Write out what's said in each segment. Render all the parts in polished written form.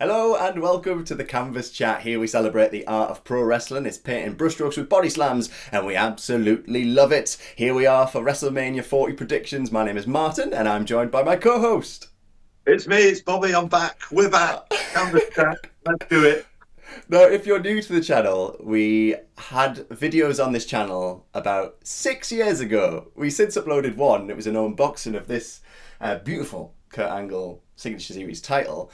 Hello and welcome to the Canvas Chat. Here we celebrate the art of pro wrestling. It's painting brushstrokes with body slams and we absolutely love it. Here we are for Wrestlemania 40 predictions. My name is Martin and I'm joined by my co-host. It's me, it's Bobby, I'm back. We're back. Canvas Chat. Let's do it. Now, if you're new to the channel, we had videos on this channel about 6 years ago. We since uploaded one. It was an unboxing of this beautiful Kurt Angle Signature Series title.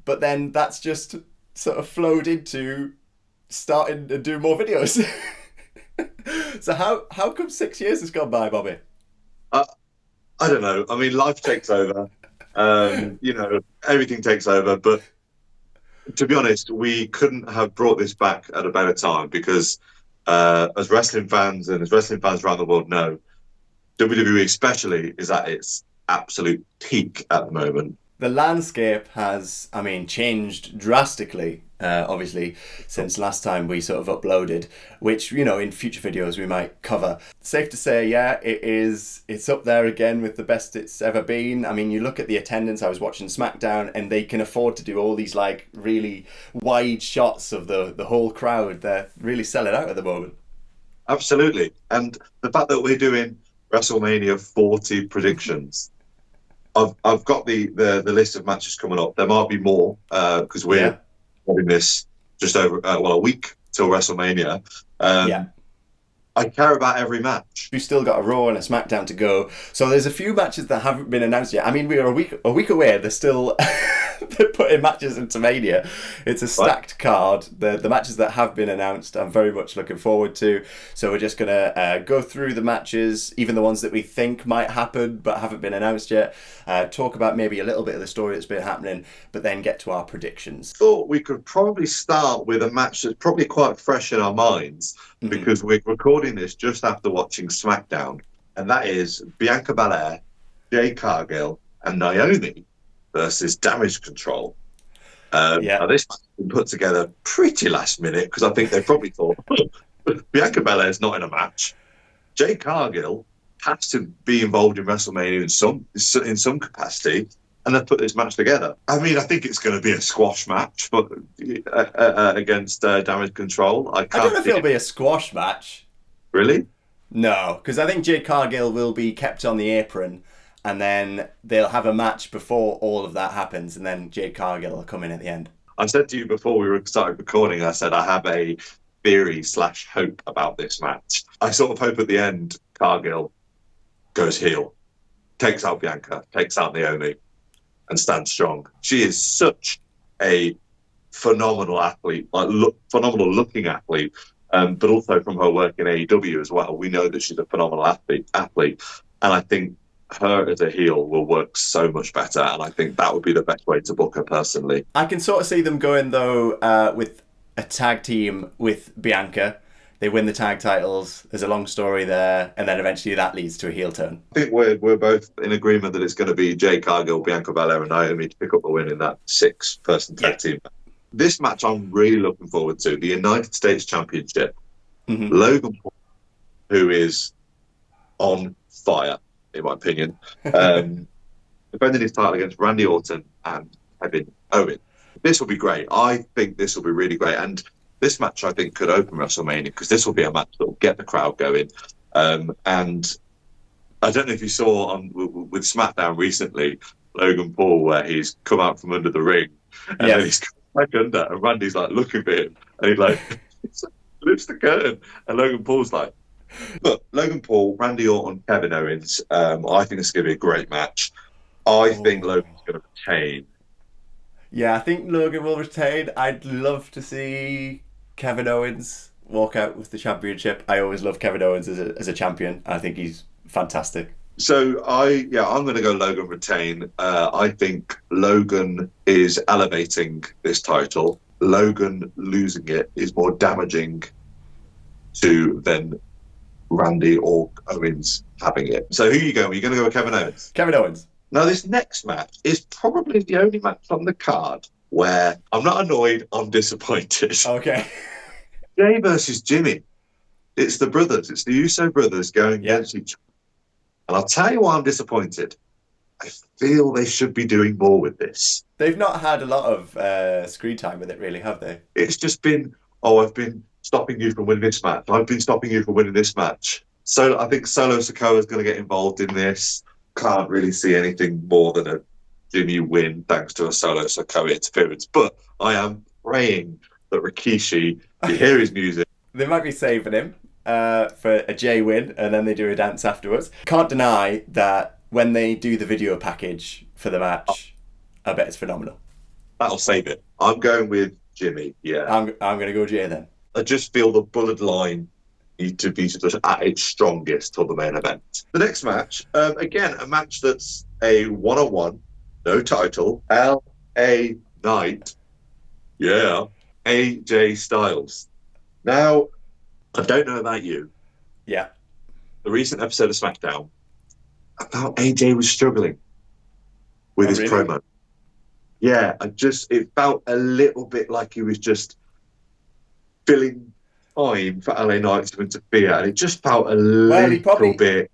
But then that's just sort of flowed into starting to do more videos. So how come 6 years has gone by, Bobby? I don't know. I mean, life takes over. Everything takes over. But to be honest, we couldn't have brought this back at a better time because as wrestling fans and as wrestling fans around the world know, WWE especially is at its absolute peak at the moment. The landscape has, changed drastically, obviously, since last time we sort of uploaded, which, in future videos we might cover. Safe to say, yeah, it's up there again with the best it's ever been. I mean, you look at the attendance, I was watching SmackDown, and they can afford to do all these, really wide shots of the whole crowd. They're really selling out at the moment. Absolutely. And the fact that we're doing WrestleMania 40 predictions, I've got the list of matches coming up. There might be more because we're having this just over a week till WrestleMania. I care about every match. We've still got a Raw and a SmackDown to go, so there's a few matches that haven't been announced yet. I mean, we're a week away. They're still they're putting matches into Mania. It's a stacked card. The matches that have been announced, I'm very much looking forward to. So we're just gonna go through the matches, even the ones that we think might happen but haven't been announced yet. Talk about maybe a little bit of the story that's been happening, but then get to our predictions. Thought we could probably start with a match that's probably quite fresh in our minds because we're recording this just after watching SmackDown, and that is Bianca Belair, Jade Cargill, and Naomi versus Damage Control. Now this match has been put together pretty last minute because I think they probably thought Bianca Belair's not in a match. Jade Cargill has to be involved in WrestleMania in some capacity, and they've put this match together. I mean, I think it's going to be a squash match, but against Damage Control. I don't know if it'll be a squash match. Really? No, because I think Jade Cargill will be kept on the apron, and then they'll have a match before all of that happens, and then Jade Cargill will come in at the end. I said to you before we started recording, I said I have a theory/hope about this match. I sort of hope at the end Cargill goes heel, takes out Bianca, takes out Naomi, and stands strong. She is such a phenomenal athlete, phenomenal looking athlete, but also from her work in AEW as well. We know that she's a phenomenal athlete, and I think her as a heel will work so much better, and I think that would be the best way to book her personally. I can sort of see them going, though, with a tag team with Bianca. They win the tag titles, there's a long story there, and then eventually that leads to a heel turn. I think we're both in agreement that it's going to be Jade Cargill, Bianca Belair, and Naomi to pick up the win in that 6-person tag team. This match I'm really looking forward to, the United States Championship. Logan Paul, who is on fire, in my opinion, defending his title against Randy Orton and Kevin Owens. This will be great. I think this will be really great. And this match, I think, could open WrestleMania because this will be a match that will get the crowd going. And I don't know if you saw with SmackDown recently, Logan Paul, where he's come out from under the ring and then he's come back under, and Randy's looking for him, and he lifts the curtain, and Logan Paul's like, look, Logan Paul, Randy Orton, Kevin Owens. I think this is going to be a great match. I think Logan's going to retain. Yeah, I think Logan will retain. I'd love to see Kevin Owens walk out with the championship. I always love Kevin Owens as a champion. I think he's fantastic. So I'm going to go Logan retain. I think Logan is elevating this title. Logan losing it is more damaging than Randy or Owens having it. So who are you going with? You're going to go with Kevin Owens? Kevin Owens. Now, this next match is probably the only match on the card where I'm not annoyed, I'm disappointed. Okay. Jay versus Jimmy. It's the brothers. It's the Uso brothers going against each other. And I'll tell you why I'm disappointed. I feel they should be doing more with this. They've not had a lot of screen time with it, really, have they? It's just been, oh, I've been stopping you from winning this match. I've been stopping you from winning this match. So I think Solo Sikoa is going to get involved in this. Can't really see anything more than a Jimmy win thanks to a Solo Sikoa interference. But I am praying that Rikishi, you hear his music. They might be saving him for a J win, and then they do a dance afterwards. Can't deny that when they do the video package for the match, I bet it's phenomenal. That'll save it. I'm going with Jimmy, yeah. I'm going to go Jay then. I just feel the bloodline need to be sort of at its strongest till the main event. The next match, again, a match that's a one-on-one, no title, L.A. Knight, yeah, AJ Styles. Now, I don't know about you. Yeah. The recent episode of SmackDown, I felt AJ was struggling with his promo. Yeah, it felt a little bit like he was just filling time for LA Knight to interfere, and it just felt a little bit.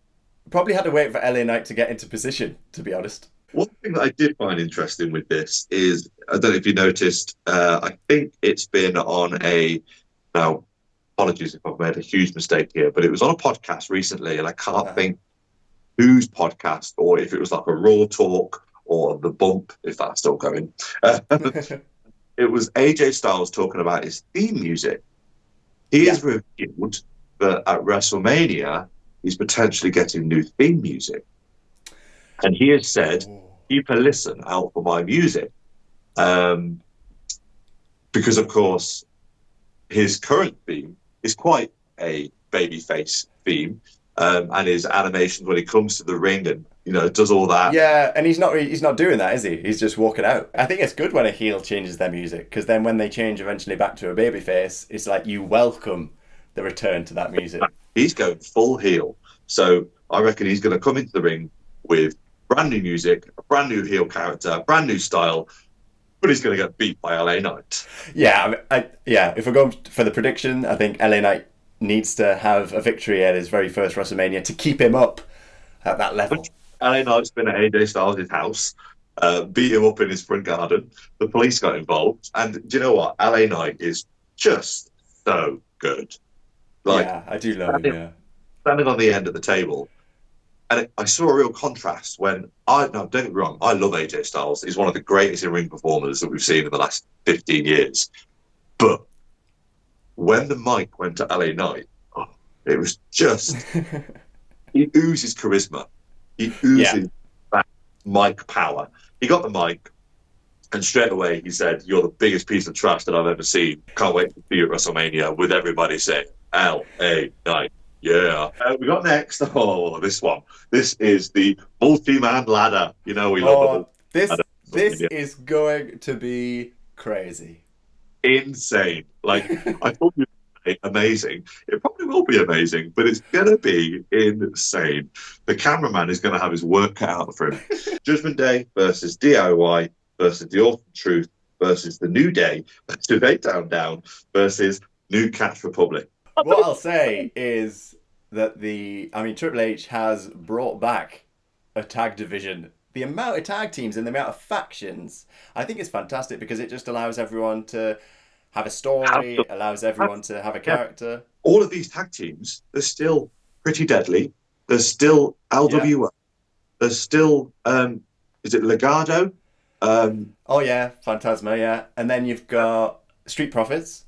Probably had to wait for LA Knight to get into position, to be honest. One thing that I did find interesting with this is, I don't know if you noticed, I think it's been on now, apologies if I've made a huge mistake here, but it was on a podcast recently, and I can't think whose podcast, or if it was like a Raw Talk or The Bump, if that's still going. It was AJ Styles talking about his theme music. He has revealed that at WrestleMania, he's potentially getting new theme music. And he has said, keep a listen out for my music. Because, of course, his current theme is quite a babyface theme. And his animations when he comes to the ring and, does all that. Yeah, and he's not doing that, is he? He's just walking out. I think it's good when a heel changes their music, because then when they change eventually back to a babyface, it's like you welcome the return to that music. He's going full heel. So I reckon he's going to come into the ring with brand new music, a brand new heel character, brand new style, but he's going to get beat by LA Knight. Yeah, if we're going for the prediction, I think LA Knight needs to have a victory at his very first WrestleMania to keep him up at that level. LA Knight's been at AJ Styles' house, beat him up in his front garden. The police got involved. And do you know what? LA Knight is just so good. Yeah, I do love him, yeah. Standing on the end of the table. And I saw a real contrast when don't get me wrong, I love AJ Styles. He's one of the greatest in-ring performers that we've seen in the last 15 years. But when the mic went to LA Knight, it was just, he oozes charisma. He oozes that mic power. He got the mic, and straight away he said, "You're the biggest piece of trash that I've ever seen. Can't wait to see you at WrestleMania," with everybody saying, LA Knight. Yeah. We got next. Oh, this one. This is the multi-man ladder. We love it. This is going to be crazy. Insane. Like, I thought you would say amazing. It probably will be amazing, but it's going to be insane. The cameraman is going to have his work cut out for him. Judgment Day versus DIY versus The Awesome Truth versus The New Day versus 8 Down versus New Catch Republic. What I'll say is that Triple H has brought back a tag division. The amount of tag teams and the amount of factions, I think is fantastic, because it just allows everyone to have a story, allows everyone to have a character. All of these tag teams, they're still pretty deadly. There's still LWO. Yeah. There's still, is it Legado? Phantasma, yeah. And then you've got Street Profits.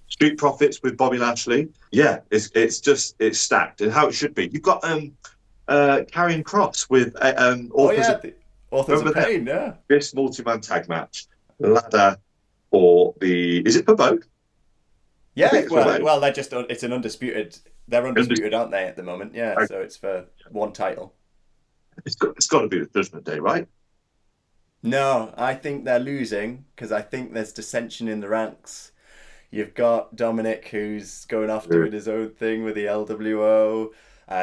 Street Profits with Bobby Lashley. Yeah, it's stacked, and how it should be. You've got Karrion Kross with Authors of Pain, yeah. This multi-man tag match, ladder is it for both? Yeah, it's an undisputed. They're undisputed, aren't they, at the moment? Yeah, so it's for one title. It's got to be the Judgment Day, right? No, I think they're losing, because I think there's dissension in the ranks. You've got Dominic, who's going off doing his own thing with the LWO.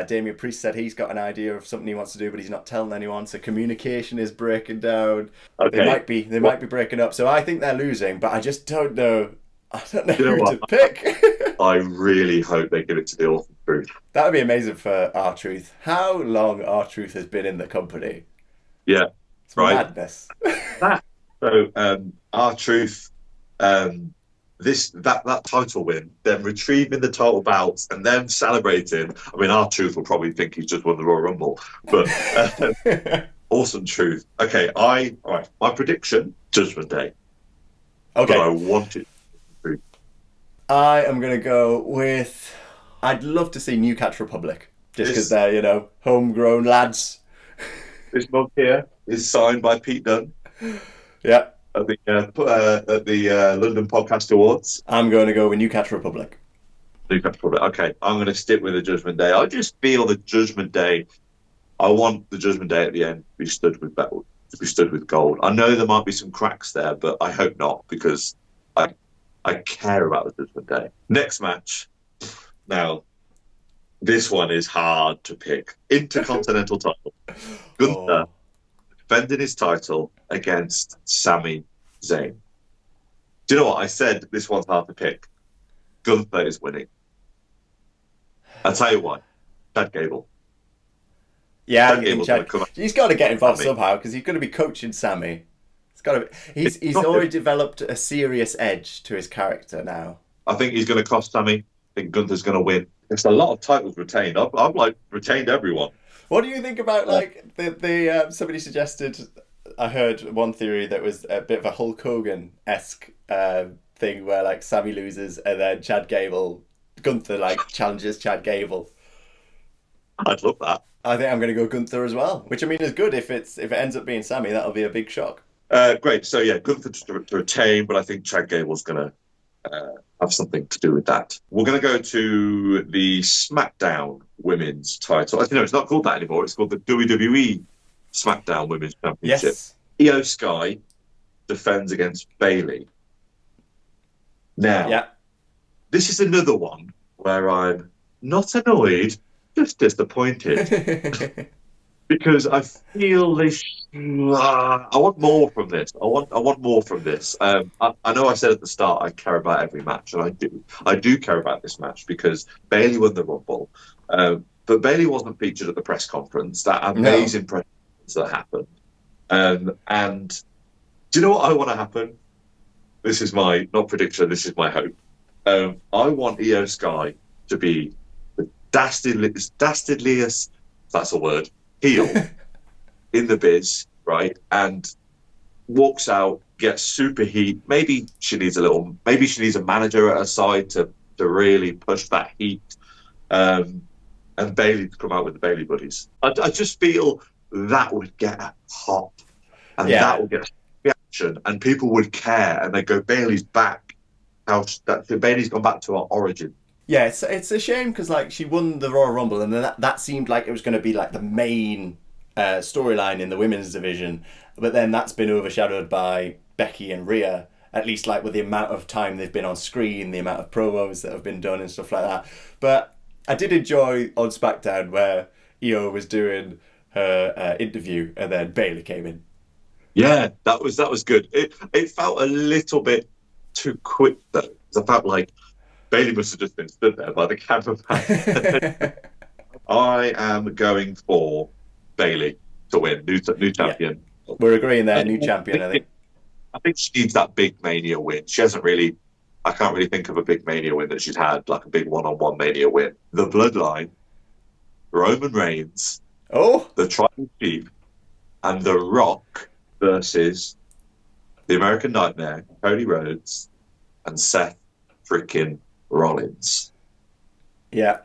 Damian Priest said he's got an idea of something he wants to do, but he's not telling anyone. So communication is breaking down. Okay. They might be breaking up. So I think they're losing, but I just don't know. I don't know who to pick. I really hope they give it to the Awesome Truth. That would be amazing for R-Truth. How long R-Truth has been in the company? Yeah, It's right. madness. That so R-Truth, that title win, then retrieving the title belts and then celebrating. I mean, R-Truth will probably think he's just won the Royal Rumble, but awesome Truth. Okay, all right. My prediction: Judgment Day. But I Okay. want it. I am going to go with... I'd love to see New Catch Republic. Just because This they're, homegrown lads. this mug here is signed by Pete Dunne Yeah. at the London Podcast Awards. I'm going to go with New Catch Republic. Okay, I'm going to stick with the Judgment Day. I just feel the Judgment Day. I want the Judgment Day at the end to be stood with gold. I know there might be some cracks there, but I hope not, because I care about the Judgment Day. Next match. Now, this one is hard to pick. Intercontinental title. Gunther defending his title against Sami Zayn. Do you know what? I said this one's hard to pick. Gunther is winning. I'll tell you what. Chad Gable. Yeah, Chad Gable's gonna come he's got to get involved Sami. somehow, because he's going to be coaching Sammy. It's got to be, he's not already good. developed a serious edge to his character now. I think he's going to cost Sami. I think Gunther's going to win. There's a lot of titles retained. I've like retained everyone. What do you think about like the somebody suggested? I heard one theory that was a bit of a Hulk Hogan-esque thing where like Sammy loses and then Gunther like challenges Chad Gable. I'd love that. I think I'm going to go Gunther as well, which I mean is good if it ends up being Sammy. That'll be a big shock. Great. So yeah, Gunther to retain, but I think Chad Gable's going to have something to do with that. We're going to go to the SmackDown Women's title. As you know, it's not called that anymore. It's called the WWE SmackDown Women's Championship. Yes. Io Sky defends against Bayley. Now, Yeah. this is another one where I'm not annoyed, just disappointed. Because I feel this. I want more from this. I want more from this. I know I said at the start I care about every match, and I do. I do care about this match because Bayley won the Rumble, but Bayley wasn't featured at the press conference. That amazing press conference that happened. And do you know what I want to happen? This is my not prediction. This is my hope. I want Io Sky to be the dastardliest. That's a word. Heel in the biz, right? And walks out, gets super heat. Maybe she needs a manager at her side to really push that heat. And Bayley to come out with the Bayley buddies. I just feel that would get a pop, and that would get reaction, and people would care, and they go, Bayley's back. Bayley's gone back to her origin. Yeah, it's a shame because like she won the Royal Rumble and then that seemed like it was going to be like the main storyline in the women's division, but then that's been overshadowed by Becky and Rhea. At least like with the amount of time they've been on screen, the amount of promos that have been done and stuff like that. But I did enjoy on SmackDown where Io was doing her interview and then Bayley came in. Yeah, that was good. It felt a little bit too quick though. I felt like Bayley must have just been stood there by the cameraman. I am going for Bayley to win, new champion. Yeah. We're agreeing there, new champion, I think. I think she needs that big Mania win. She hasn't really, I can't really think of a big Mania win that she's had, like a big one-on-one Mania win. The Bloodline, Roman Reigns, the Tribal Chief, and The Rock versus the American Nightmare, Cody Rhodes, and Seth freaking Rollins. Yeah.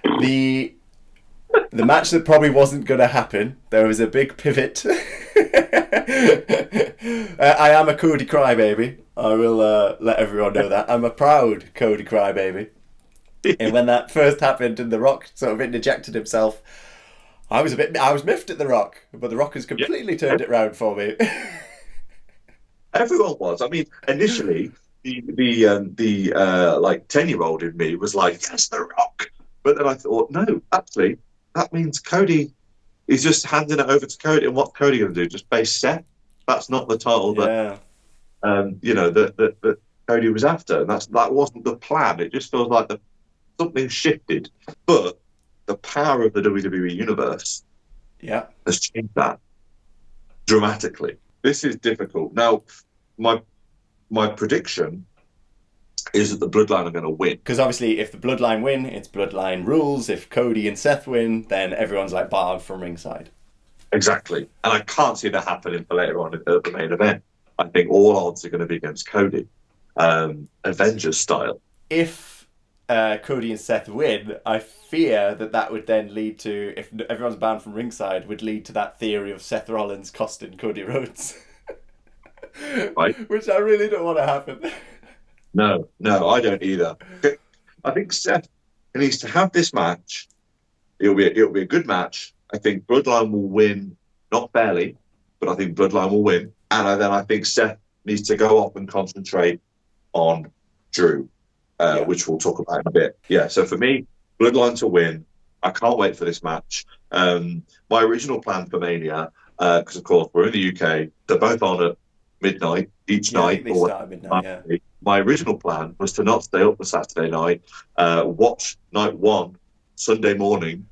The match that probably wasn't going to happen, there was a big pivot. I am a Cody crybaby. I will let everyone know that. I'm a proud Cody crybaby. And when that first happened and The Rock sort of interjected himself, I was miffed at The Rock, but The Rock has completely turned it round for me. Everyone was. I mean, initially, the like 10-year-old in me was like, yes, The Rock. But then I thought, no, actually, that means Cody is just handing it over to Cody. And what's Cody going to do? Just face Seth? That's not the title that Cody was after. And that wasn't the plan. It just feels like something shifted. But the power of the WWE universe has changed that. dramatically. This is difficult. Now, my prediction is that the Bloodline are going to win. Because obviously, if the Bloodline win, it's Bloodline rules. If Cody and Seth win, then everyone's like barred from ringside. Exactly. And I can't see that happening for later on at the main event. I think all odds are going to be against Cody, Avengers style. If Cody and Seth win, I fear that would then lead to, if everyone's banned from ringside, would lead to that theory of Seth Rollins costing Cody Rhodes. Right. Which I really don't want to happen. No, I don't either. I think Seth needs to have this match. It'll be a good match. I think Bloodline will win, not fairly, but I think Bloodline will win. And then I think Seth needs to go off and concentrate on Drew, which we'll talk about in a bit. Yeah, so for me, Bloodline to win. I can't wait for this match. My original plan for Mania, because of course we're in the UK, they're both on at midnight each night. They start at midnight, yeah. My original plan was to not stay up for Saturday night, watch night 1 Sunday morning,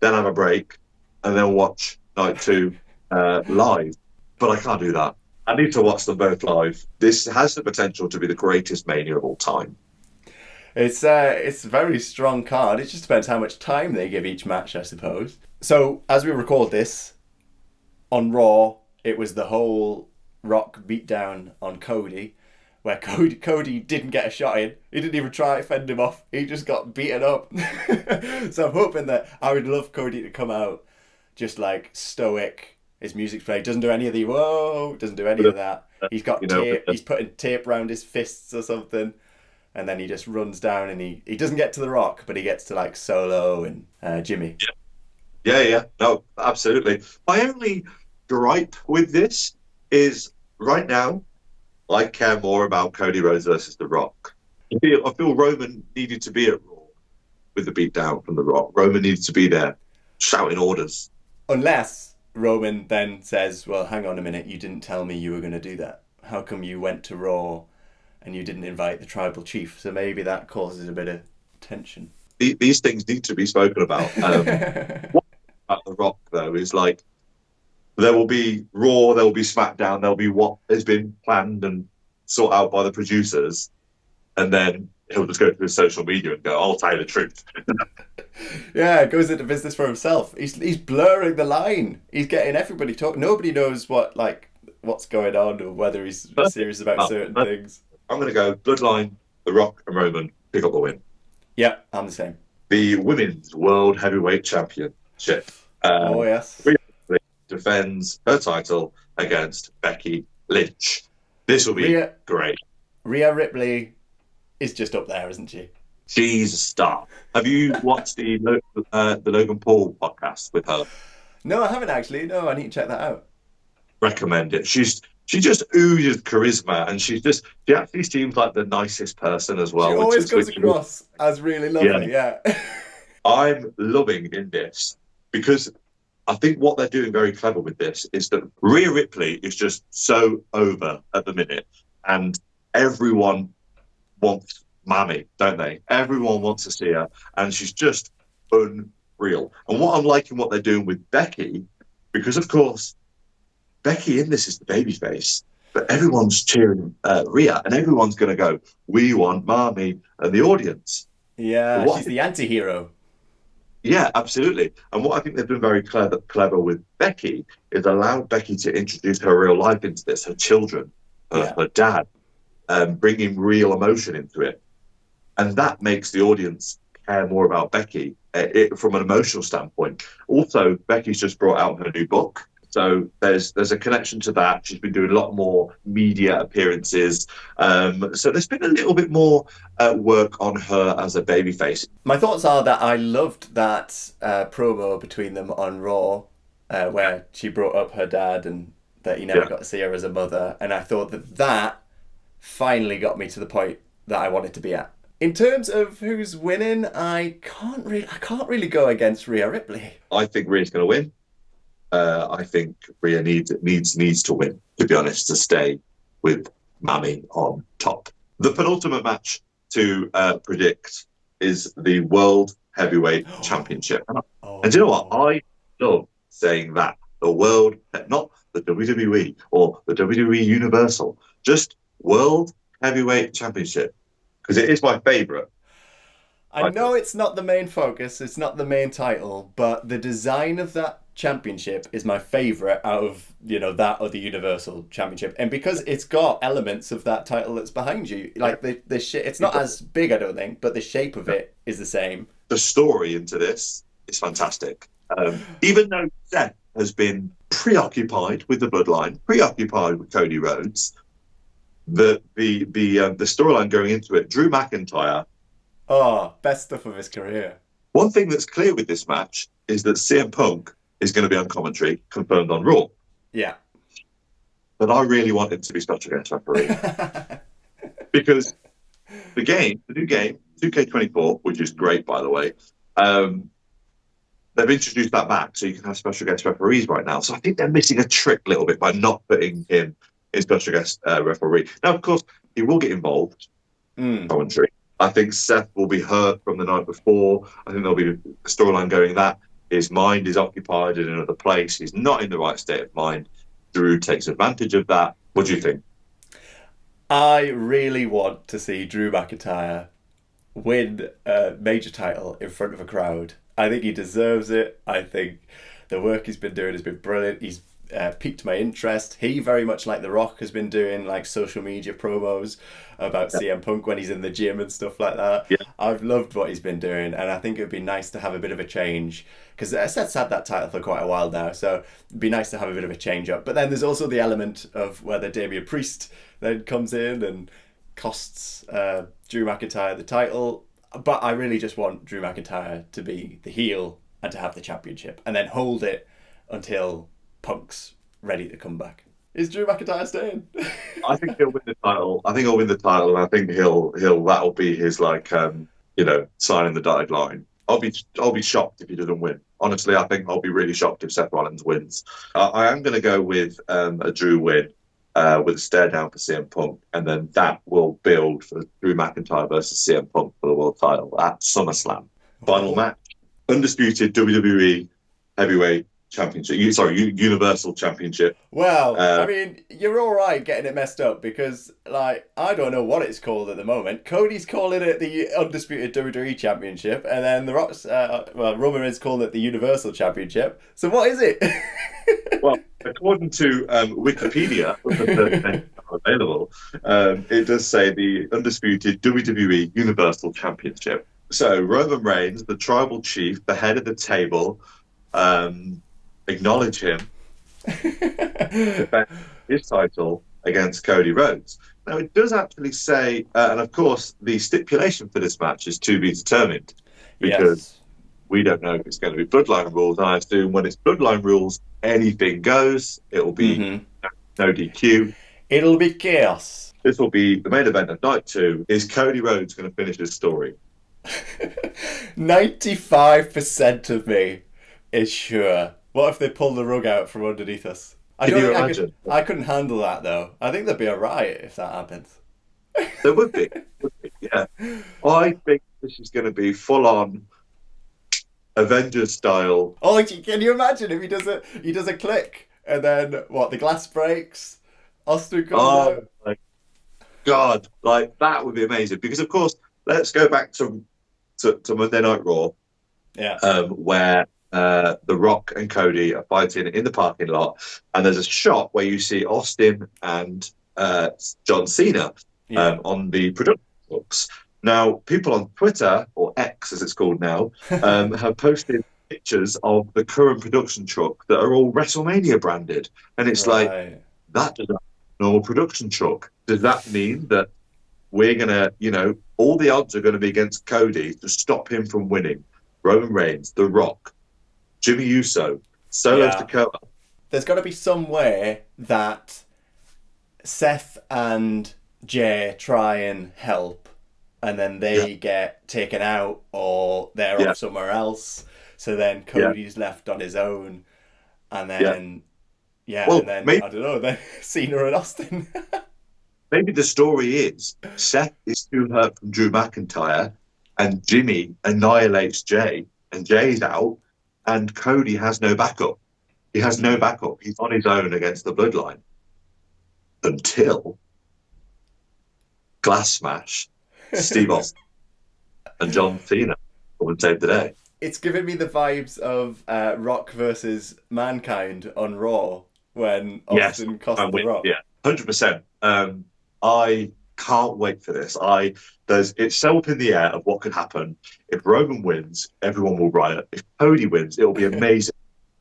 then have a break, and then watch night 2 live. But I can't do that. I need to watch them both live. This has the potential to be the greatest Mania of all time. It's a very strong card. It just depends how much time they give each match, I suppose. So, as we record this, on Raw, it was the whole Rock beatdown on Cody, where Cody didn't get a shot in. He didn't even try to fend him off. He just got beaten up. So I'm hoping that I would love Cody to come out just like stoic. His music's playing. Doesn't do any of the whoa. Doesn't do any of that. He's got tape. He's putting tape around his fists or something. And then he just runs down and he doesn't get to The Rock, but he gets to like Solo and Jimmy. Yeah. No, absolutely. My only gripe with this is right now, I care more about Cody Rhodes versus The Rock. I feel Roman needed to be at Raw with the beatdown from The Rock. Roman needs to be there shouting orders. Unless Roman then says, well, hang on a minute, you didn't tell me you were going to do that. How come you went to Raw and you didn't invite the tribal chief? So maybe that causes a bit of tension. These things need to be spoken about. What about The Rock, though, is like, there will be Raw, there will be SmackDown, there will be what has been planned and sorted out by the producers, and then he'll just go to his social media and go, I'll tell you the truth. Yeah, goes into business for himself. He's blurring the line. He's getting everybody talk. Nobody knows what's going on or whether he's serious about certain things. I'm going to go Bloodline, The Rock, and Roman pick up the win. Yeah, I'm the same. The Women's World Heavyweight Championship. Yes. Rhea defends her title against Becky Lynch. This will be great. Rhea Ripley is just up there, isn't she? She's a star. Have you watched the Logan Paul podcast with her? No, I haven't actually. No, I need to check that out. Recommend it. She just oozes charisma, and she actually seems like the nicest person as well. She always goes across as really lovely. Yeah. I'm loving in this because I think what they're doing very clever with this is that Rhea Ripley is just so over at the minute, and everyone wants Mammy, don't they? Everyone wants to see her, and she's just unreal. And what I'm liking what they're doing with Becky, because of course Becky in this is the babyface, but everyone's cheering Rhea, and everyone's going to go, we want Mammy, and the audience. Yeah, she's the anti-hero. Yeah, absolutely. And what I think they've been very clever with Becky is allowed Becky to introduce her real life into this, her children, her dad, bringing real emotion into it. And that makes the audience care more about Becky from an emotional standpoint. Also, Becky's just brought out her new book. So there's a connection to that. She's been doing a lot more media appearances. So there's been a little bit more work on her as a babyface. My thoughts are that I loved that promo between them on Raw, where she brought up her dad and that he never got to see her as a mother. And I thought that finally got me to the point that I wanted to be at. In terms of who's winning, I can't really go against Rhea Ripley. I think Rhea's going to win. I think Rhea needs to win, to be honest, to stay with Mammy on top. The penultimate match to predict is the World Heavyweight Championship. And do you know what? I love saying that. The World, not the WWE or the WWE Universal. Just World Heavyweight Championship, because it is my favourite. I know it's not the main focus, it's not the main title, but the design of that championship is my favourite out of, that or the Universal Championship. And because it's got elements of that title that's behind you, like it's not as big, I don't think, but the shape of it is the same. The story into this is fantastic. Even though Seth has been preoccupied with the bloodline, preoccupied with Cody Rhodes, the storyline going into it, Drew McIntyre. Oh, best stuff of his career. One thing that's clear with this match is that CM Punk is going to be on commentary, confirmed on Raw. Yeah. But I really want him to be special guest referee. Because the new game, 2K24, which is great, by the way, they've introduced that back, so you can have special guest referees right now. So I think they're missing a trick a little bit by not putting him in special guest referee. Now, of course, he will get involved in commentary. I think Seth will be hurt from the night before. I think there'll be a storyline going that his mind is occupied in another place. He's not in the right state of mind. Drew takes advantage of that. What do you think? I really want to see Drew McIntyre win a major title in front of a crowd. I think he deserves it. I think the work he's been doing has been brilliant. He's piqued my interest. He, very much like The Rock, has been doing like social media promos about CM Punk when he's in the gym and stuff like that. Yeah. I've loved what he's been doing, and I think it would be nice to have a bit of a change, because Seth's had that title for quite a while now, so it'd be nice to have a bit of a change up. But then there's also the element of whether Damian Priest then comes in and costs Drew McIntyre the title. But I really just want Drew McIntyre to be the heel and to have the championship, and then hold it until Punk's ready to come back. Is Drew McIntyre staying? I think he'll win the title. And I think that'll be his signing the dotted line. I'll be shocked if he doesn't win. Honestly, I think I'll be really shocked if Seth Rollins wins. I am going to go with a Drew win, with a stare down for CM Punk, and then that will build for Drew McIntyre versus CM Punk for the world title at SummerSlam. Final match, undisputed WWE Heavyweight Championship. Universal Championship. Well, I mean, you're all right getting it messed up, because I don't know what it's called at the moment. Cody's calling it the undisputed WWE Championship, and then the Rock's Roman Reigns calling it the Universal Championship. So what is it? Well, according to Wikipedia, available, it does say the undisputed WWE Universal Championship. So Roman Reigns, the tribal chief, the head of the table, acknowledge him, defend his title against Cody Rhodes. Now, it does actually say, and of course, the stipulation for this match is to be determined, because we don't know if it's going to be bloodline rules. And I assume when it's bloodline rules, anything goes. It will be no DQ. It'll be chaos. This will be the main event of night 2. Is Cody Rhodes going to finish his story? 95% of me is sure. What if they pull the rug out from underneath us? I couldn't handle that, though. I think there'd be a riot if that happens. There would be. Yeah. I think this is going to be full on Avengers style. Oh, can you imagine if he does a click and then the glass breaks? Austin comes out. My God, that would be amazing. Because of course, let's go back to Monday Night Raw. Yeah. Where The Rock and Cody are fighting in the parking lot, and there's a shot where you see Austin and John Cena on the production books. Now, people on Twitter, or X as it's called now, have posted pictures of the current production truck that are all WrestleMania branded, and it's that doesn't have a normal production truck. Does that mean that we're gonna, all the odds are going to be against Cody to stop him from winning? Roman Reigns, The Rock, Jimmy Uso, Solo Sikoa. There's got to be some way that Seth and Jay try and help, and then they get taken out, or they're off somewhere else. So then Cody's left on his own, and then and then maybe, I don't know, then Cena and Austin. Maybe the story is Seth is too hurt from Drew McIntyre, and Jimmy annihilates Jay, and Jay's out, and Cody has no backup. He has no backup. He's on his own against the Bloodline until Glass Smash, Steve Austin, and John Cena come and save the day. It's giving me the vibes of Rock versus Mankind on Raw when Austin cost the Rock. Yeah, 100%. I can't wait for this. It's so up in the air of what could happen. If Roman wins, everyone will riot. If Cody wins, it'll be amazing.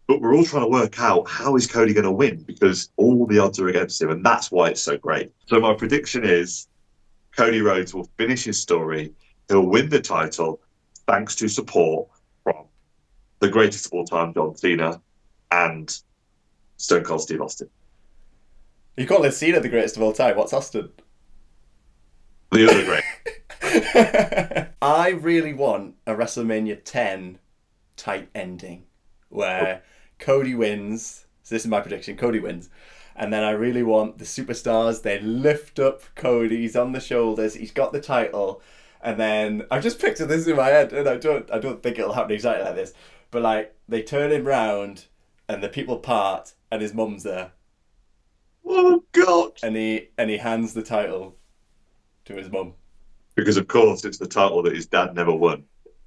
But we're all trying to work out, how is Cody going to win? Because all the odds are against him, and that's why it's so great. So my prediction is Cody Rhodes will finish his story. He'll win the title thanks to support from the greatest of all time, John Cena, and Stone Cold Steve Austin. You call Cena the greatest of all time. What's Austin? The other great. I really want a WrestleMania 10 type ending where Cody wins. So this is my prediction. Cody wins. And then I really want the superstars, they lift up Cody. He's on the shoulders. He's got the title. And then I've just pictured this in my head, and I don't think it'll happen exactly like this. But like they turn him round and the people part and his mum's there. Oh God. And he hands the title to his mum. Because of course it's the title that his dad never won.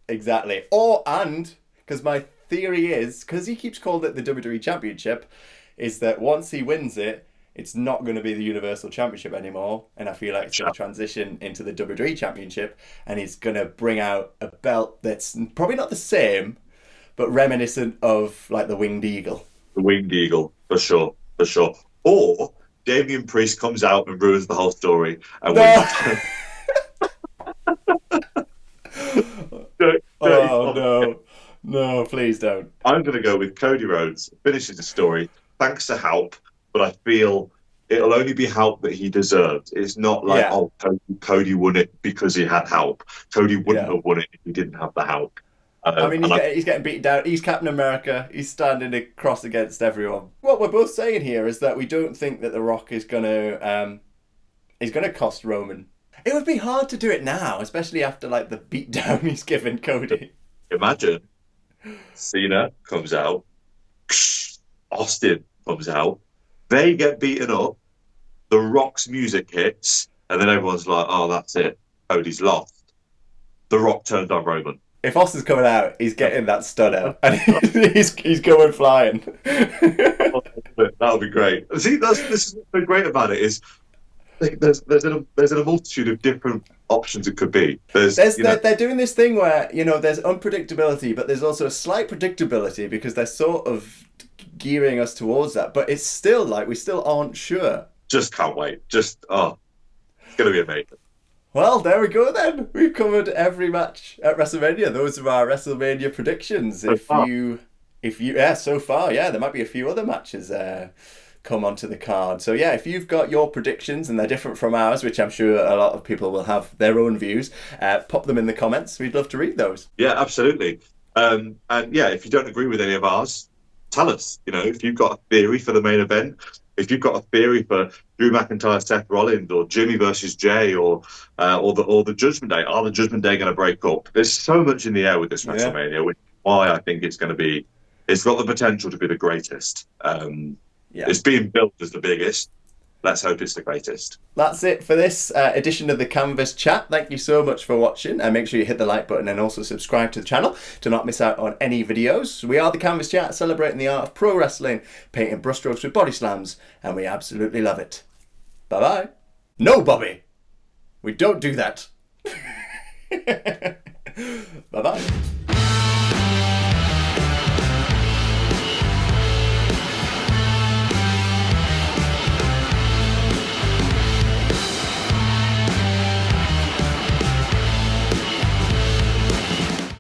Exactly. Because my theory is, because he keeps calling it the WWE Championship, is that once he wins it, it's not going to be the Universal Championship anymore, and I feel like it's going to transition into the WWE Championship, and he's going to bring out a belt that's probably not the same, but reminiscent of like the Winged Eagle. The Winged Eagle, for sure. Or Damian Priest comes out and ruins the whole story and wins the title. No, please don't. I'm going to go with Cody Rhodes finishes the story thanks to help, but I feel it'll only be help that he deserved. It's not like, Cody won it because he had help. Cody wouldn't have won it if he didn't have the help. He's getting beaten down. He's Captain America. He's standing across against everyone. What we're both saying here is that we don't think that The Rock is going to cost Roman. It would be hard to do it now, especially after like the beatdown he's given Cody. Imagine Cena comes out, Austin comes out, they get beaten up, The Rock's music hits, and then everyone's like, oh, that's it, Cody's lost. The Rock turned on Roman. If Austin's coming out, he's getting that stunner, and he's going flying. That'll be great. See, this is what's so great about it is there's a multitude of different options it could be. They're doing this thing where, there's unpredictability, but there's also a slight predictability because they're sort of gearing us towards that. But it's still like we still aren't sure. Just can't wait. It's going to be amazing. Well, there we go then. We've covered every match at WrestleMania. Those are our WrestleMania predictions. So far, there might be a few other matches come onto the card. So yeah, if you've got your predictions and they're different from ours, which I'm sure a lot of people will have their own views, pop them in the comments. We'd love to read those. Yeah, absolutely. And yeah, if you don't agree with any of ours, tell us. If you've got a theory for the main event, if you've got a theory for Drew McIntyre, Seth Rollins, or Jimmy versus Jay, or the Judgment Day, are the Judgment Day going to break up? There's so much in the air with this WrestleMania, which is why I think it's got the potential to be the greatest. It's being built as the biggest. Let's hope it's the greatest. That's it for this edition of the Canvas Chat. Thank you so much for watching, and make sure you hit the like button and also subscribe to the channel to not miss out on any videos. We are the Canvas Chat, celebrating the art of pro wrestling, painting brushstrokes with body slams, and we absolutely love it. Bye bye. No, Bobby, we don't do that. Bye bye.